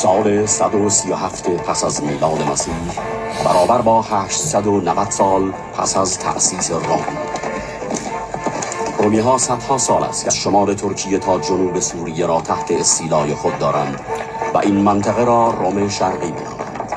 سال 137 پس از میلاد مسیح برابر با 890 سال پس از تأسیس روم. رومی ها صدها سال است که از شمال ترکیه تا جنوب سوریه را تحت استیلای خود دارند و این منطقه را روم شرقی می‌نامند.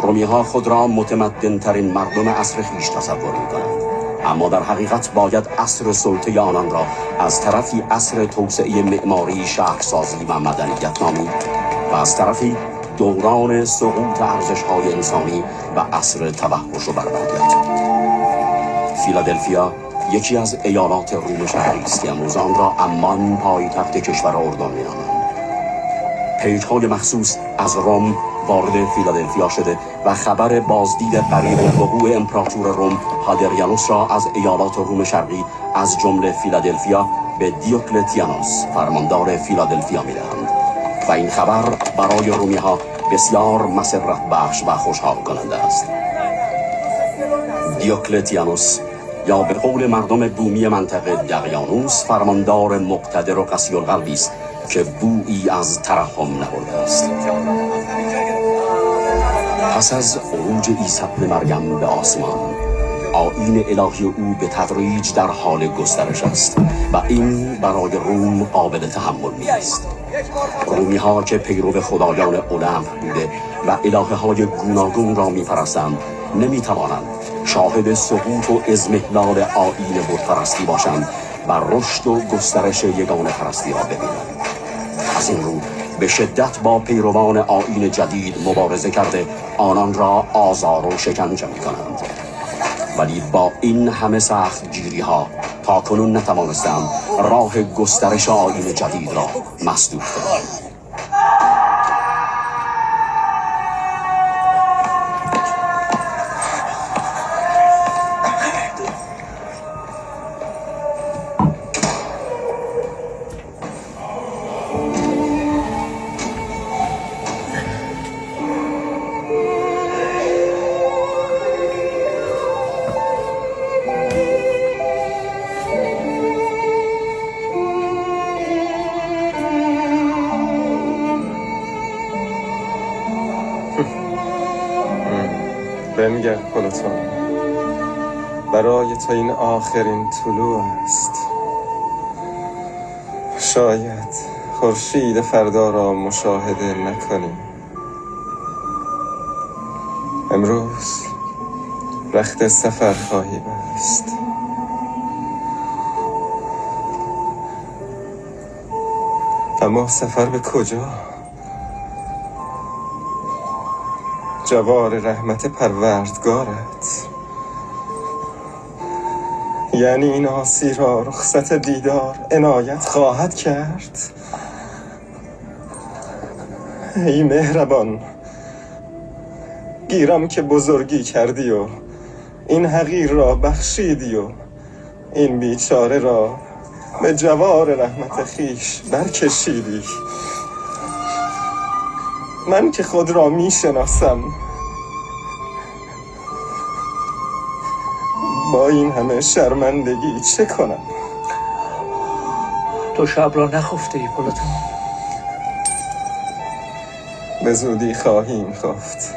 رومی ها خود را متمدن ترین مردم عصر خویش تصور می‌کنند، اما در حقیقت باید عصر سلطه آنان را از طرفی عصر توسعه معماری، شهرسازی و مدنیت نامید و از طرفی دوران سقوط ارزش‌های انسانی و عصر توحش و بربریت. فیلادلفیا یکی از ایالات روم شرقی است که امروز آن را عمان پایتخت کشور اردن می‌نامند. پیج‌های مخصوص از روم وارد فیلادلفیا شده و خبر بازدید قریب وقوع امپراتور روم هادریانوس را از ایالات روم شرقی از جمله فیلادلفیا به دیوکلتیانوس فرماندار فیلادلفیا می‌دهند و این خبر برای رومی‌ها بسیار مسرت بخش و خوشحال کننده است. دیوکلتیانوس یا به قول مردم بومی منطقه دقیانوس فرماندار مقتدر و قسی القلبی است که بویی از ترحم نبرده است. پس از عروج عیسی ابن مریم به آسمان، آیین الهی او به تدریج در حال گسترش است و این برای روم قابل تحمل نیست. رومی ها که پیرو خدایان المپ بوده و الهه های گوناگون را می پرستند نمی توانند شاهد سقوط و اضمحلال آیین بتپرستی باشند و رشد و گسترش یگانه پرستی را ببینند. از این رو به شدت با پیروان آیین جدید مبارزه کرده آنان را آزار و شکنجه می کنند. ولی با این همه سخت گیری ها تا کنون نتوانستند راه گسترش آیین جدید را مسدود کنند. بنگر پلوتون، برای تو این آخرین طلوع است. شاید خورشید فردا را مشاهده نکنی. امروز رخت سفر خواهی بست. اما سفر به کجا؟ جوار رحمت پروردگارت. یعنی این عاصی را رخصت دیدار عنایت خواهد کرد. ای مهربان، گیرم که بزرگی کردی و این حقیر را بخشیدی و این بیچاره را به جوار رحمت خیش برکشیدی. من که خود را می شناسم، با این همه شرمندگی چه کنم؟ تو شب را نخفته ای پلوتون؟ به زودی خواهیم خفت.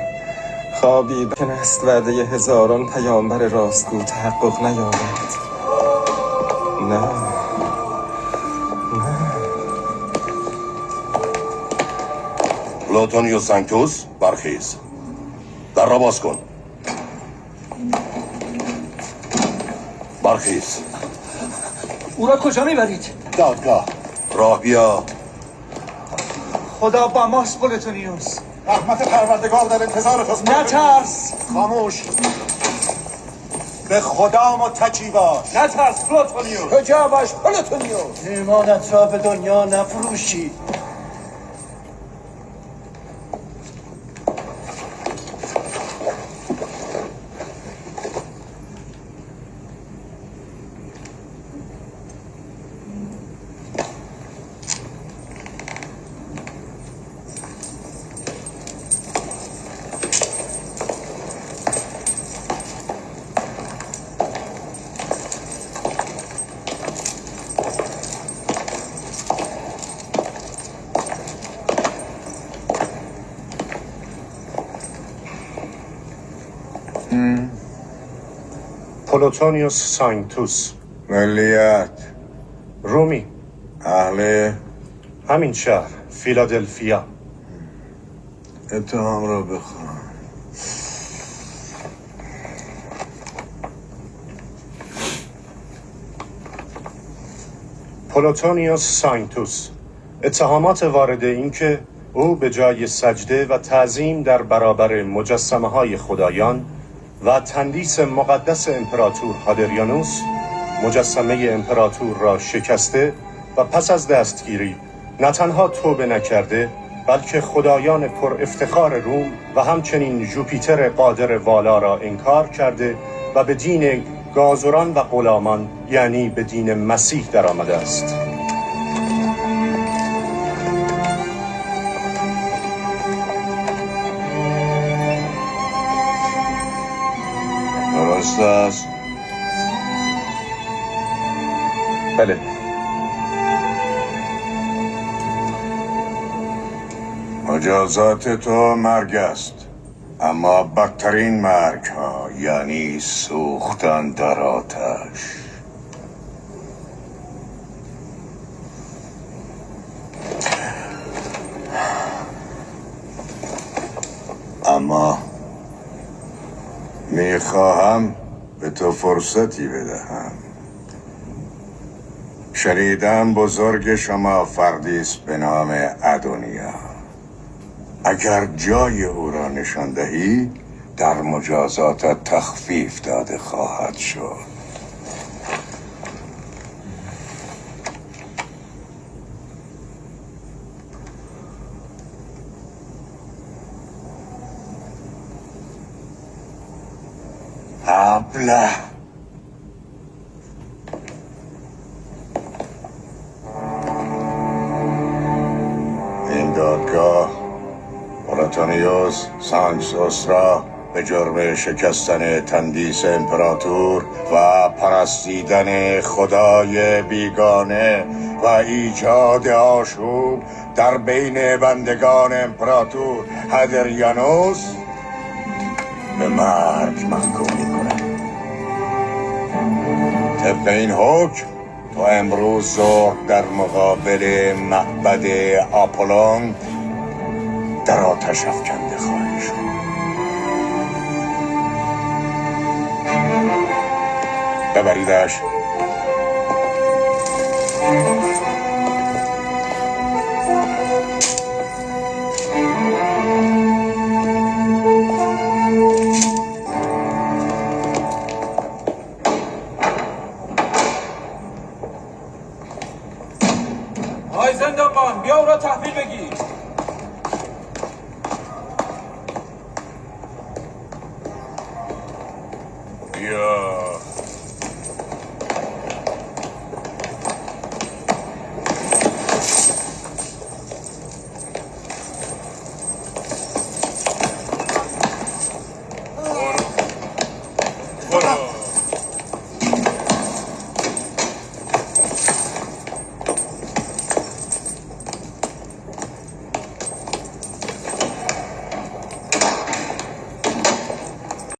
خوابی که است وعده هزاران پیامبر راستگو تحقق نیابد. نه. پلوتونیوس سانکتوس، برخیز. در را باز کن. برخیز. او را کجا میبرید؟ دادگاه. راه بیا. خدا با ماست پلوتونیوس. رحمت پروردگار در انتظار توست. نترس. خاموش. به خدا متکی باش. نترس پلوتونیوس. کجا باش پلوتونیوس. ایمانت را به دنیا نفروشی. پلوتونیوس ساینتوس. ملیت رومی. اهل همین شهر، فیلادلفیا. اتهام را بخوان. پلوتونیوس ساینتوس. اتهامات وارد این که او به جای سجده و تعظیم در برابر مجسمه های خدایان و تندیس مقدس امپراتور هادریانوس، مجسمه امپراتور را شکسته و پس از دستگیری نه تنها توبه نکرده، بلکه خدایان پر افتخار روم و همچنین جوپیتر قادر والا را انکار کرده و به دین گازران و غلامان، یعنی به دین مسیح در آمده است. درست است؟ بله. مجازات تو مرگ است، اما بدترین مرگ ها یعنی سوختن در آتش. اما میخواهم به تو فرصتی بدهم. شنیدم بزرگ شما فردی است به نام ادونیا. اگر جای او را نشان دهی در مجازاتت تخفیف داده خواهد شد. ابله. این دادگاه پلوتونیوس ساینتوس را به جرم شکستن تندیس امپراتور و پرستیدن خدای بیگانه و ایجاد آشوب در بین بندگان امپراتور هادریانوس به مرگ محکوم می‌کند. طبق این حکم تو امروز ظهر در مقابل معبد آپولون در آتش افکنده خواهی شد. ببریدش. آی زندانبان، بیا او را تحویل بگیر.